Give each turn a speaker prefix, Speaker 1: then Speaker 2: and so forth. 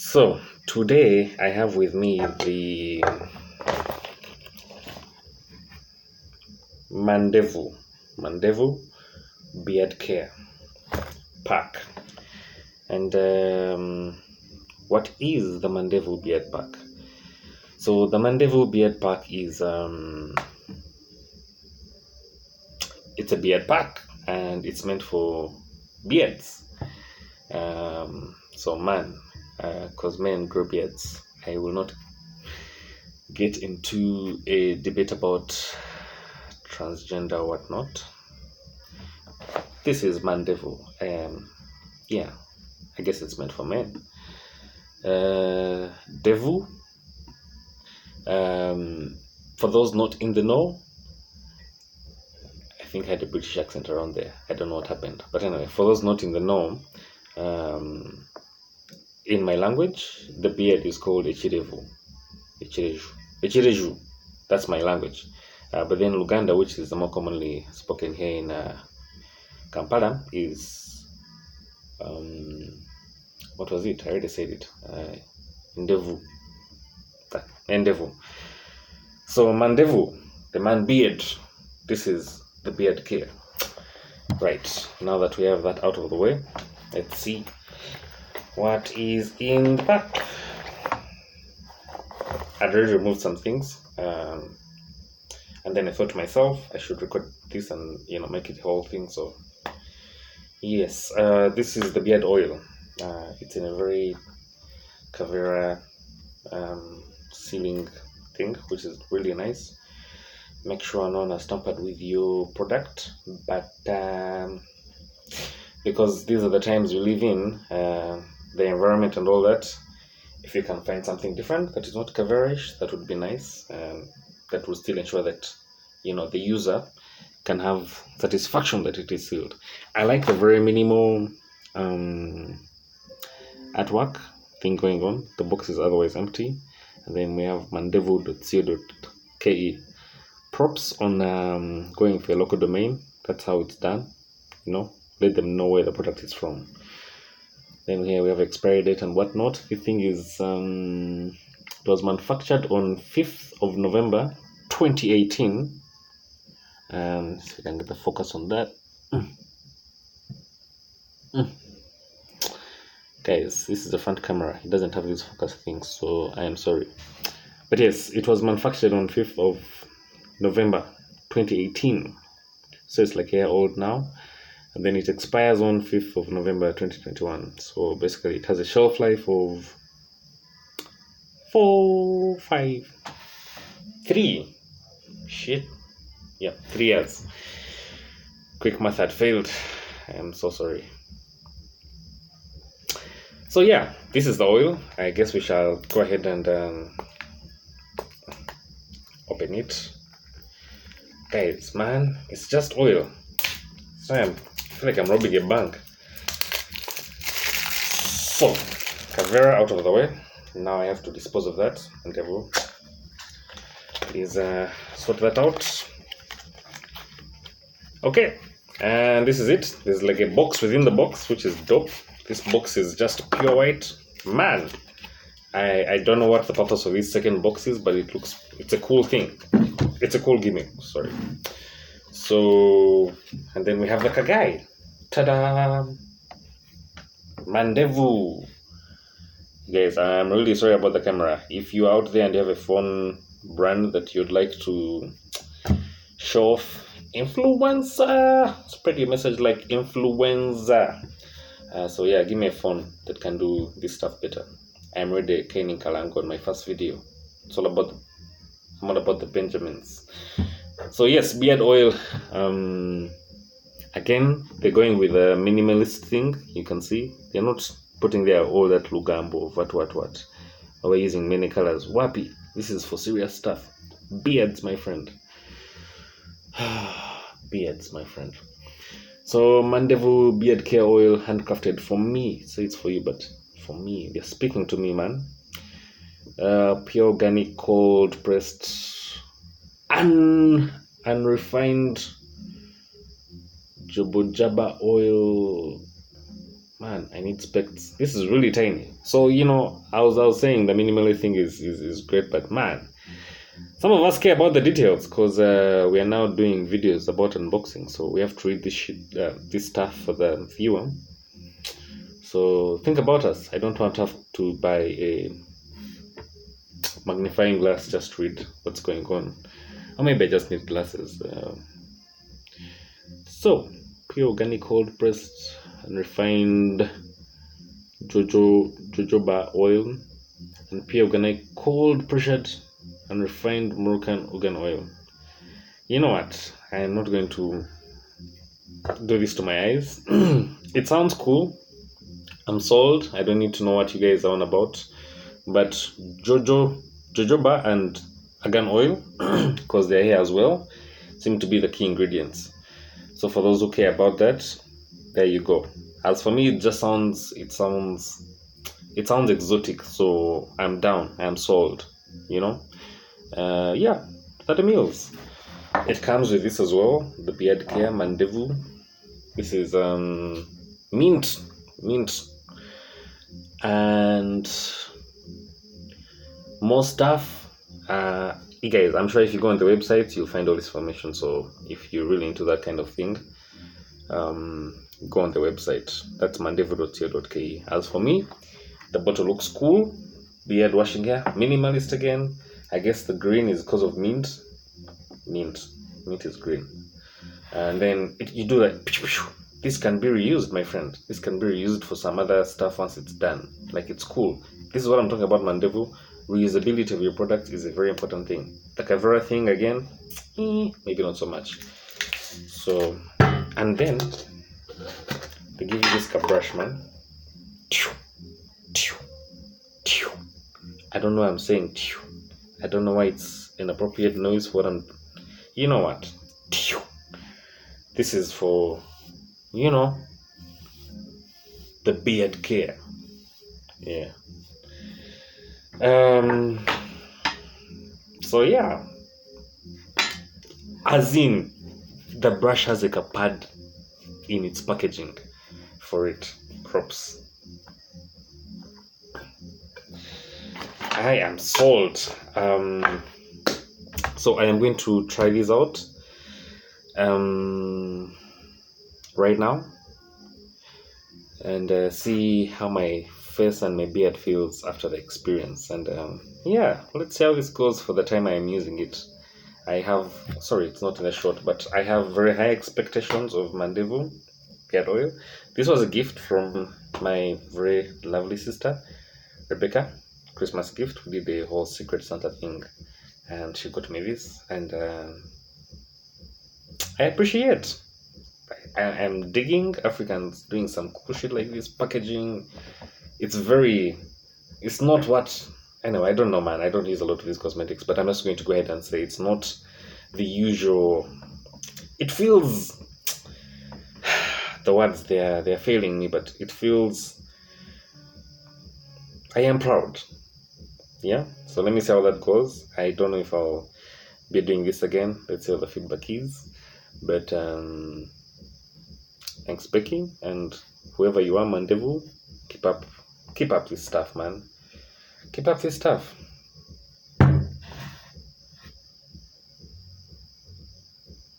Speaker 1: So today I have with me the ManDevu beard care pack. And what is the ManDevu beard pack? So the ManDevu beard pack is it's a beard pack and it's meant for beards. So man, because men grow beards. I will not get into a debate about transgender or whatnot. This is ManDevu. Yeah, I guess it's meant for men. Devu. For those not in the know, I think I had a British accent around there. I don't know what happened, but anyway, for those not in the know, in my language, the beard is called Echirevu. Echireju. That's my language. But then Luganda, which is the more commonly spoken here in Kampala, is what was it? I already said it. ManDevu. So ManDevu, the man beard. This is the beard care. Right, now that we have that out of the way, let's see what is in the pack. I'd already removed some things, and then I thought to myself I should record this and make it a whole thing. So yes, this is the beard oil. It's in a very Kavera sealing thing, which is really nice. Make sure no one has tampered with your product, but because these are the times we live in, the environment and all that, if you can find something different that is not Kaverish, that would be nice. That will still ensure that the user can have satisfaction that it is sealed. I like the very minimal artwork thing going on. The box is otherwise empty, and then we have mandevu.co.ke. Props on going for a local domain. That's how it's done. Let them know where the product is from. Then here we have expiry date and whatnot. The thing is, it was manufactured on 5th of November 2018. So you can get the focus on that. Guys, this is the front camera. It doesn't have these focus things, so I am sorry. But yes, it was manufactured on 5th of November 2018. So it's like a year old now. And then it expires on 5th of November 2021. So basically it has a shelf life of 3 years. Quick math had failed. I am so sorry. So yeah, this is the oil. I guess we shall go ahead and open it. Guys, man, it's just oil. So I feel like I'm robbing a bank. So, Kavera out of the way. Now I have to dispose of that. ManDevu, please sort that out. Okay, and this is it. There's like a box within the box, which is dope. This box is just pure white. Man, I don't know what the purpose of this second box is, but it's a cool thing. It's a cool gimmick, sorry. So, and then we have like a guy. Ta-da! ManDevu. Guys, I'm really sorry about the camera. If you're out there and you have a phone brand that you'd like to show off, influencer, spread your message like influencer. So yeah, give me a phone that can do this stuff better. I'm ready caning Kalango on my first video. It's all about the Benjamins. So yes, beard oil. Again, they're going with a minimalist thing. You can see they're not putting there all that lugambo, what. We're using many colors. Wapi, this is for serious stuff. Beards, my friend. Beards, my friend. So ManDevu beard care oil, handcrafted for me. So it's for you, but for me, they're speaking to me, man. Pure organic, cold pressed, unrefined jojoba oil man, I need specs. This is really tiny. So I was saying the minimalist thing is great, but man, some of us care about the details because we are now doing videos about unboxing, so we have to read this stuff for the viewer. So think about us. I don't want to have to buy a magnifying glass just to read what's going on, or maybe I just need glasses. So pure organic cold pressed and refined jojoba oil, and pure organic cold pressured and refined Moroccan organ oil. You know what? I am not going to do this to my eyes. It sounds cool. I'm sold. I don't need to know what you guys are on about. But jojoba and argan oil, because they're here as well, seem to be the key ingredients. So for those who care about that, there you go. As for me, it sounds exotic. So I'm down. I'm sold. Yeah, 30 meals. It comes with this as well, the beard care ManDevu. This is mint, and more stuff. You guys, I'm sure if you go on the website, you'll find all this information. So if you're really into that kind of thing, go on the website. That's mandevu.co.ke. As for me, the bottle looks cool. Beard washing here, minimalist again. I guess the green is because of mint. Mint is green. And then you do that. This can be reused, my friend. This can be reused for some other stuff once it's done. Like, it's cool. This is what I'm talking about, ManDevu. Reusability of your product is a very important thing. The Cavera thing, again, maybe not so much. So, and then they give you this brush, man. I don't know why I'm saying. I don't know why it's an appropriate noise for what you know what? This is for, the beard care. Yeah. So yeah. As in, the brush has like a pad in its packaging for it. Props. I am sold. So I am going to try this out right now and see how my face and my beard feels after the experience. And yeah, let's see how this goes for the time I am using it. It's not in a short, but I have very high expectations of ManDevu beard oil. This was a gift from my very lovely sister, Rebecca. Christmas gift. We did the whole Secret Santa thing, and she got me this, and I appreciate. I'm digging Africans doing some cool shit like this. Packaging, it's not what. Anyway, I don't know, man. I don't use a lot of these cosmetics, but I'm just going to go ahead and say it's not the usual. It feels. The words they're failing me, but it feels. I am proud. Yeah, so let me see how that goes. I don't know if I'll be doing this again. Let's see how the feedback is. But thanks, Becky, and whoever you are, ManDevu, keep up this stuff, man. Keep up this stuff.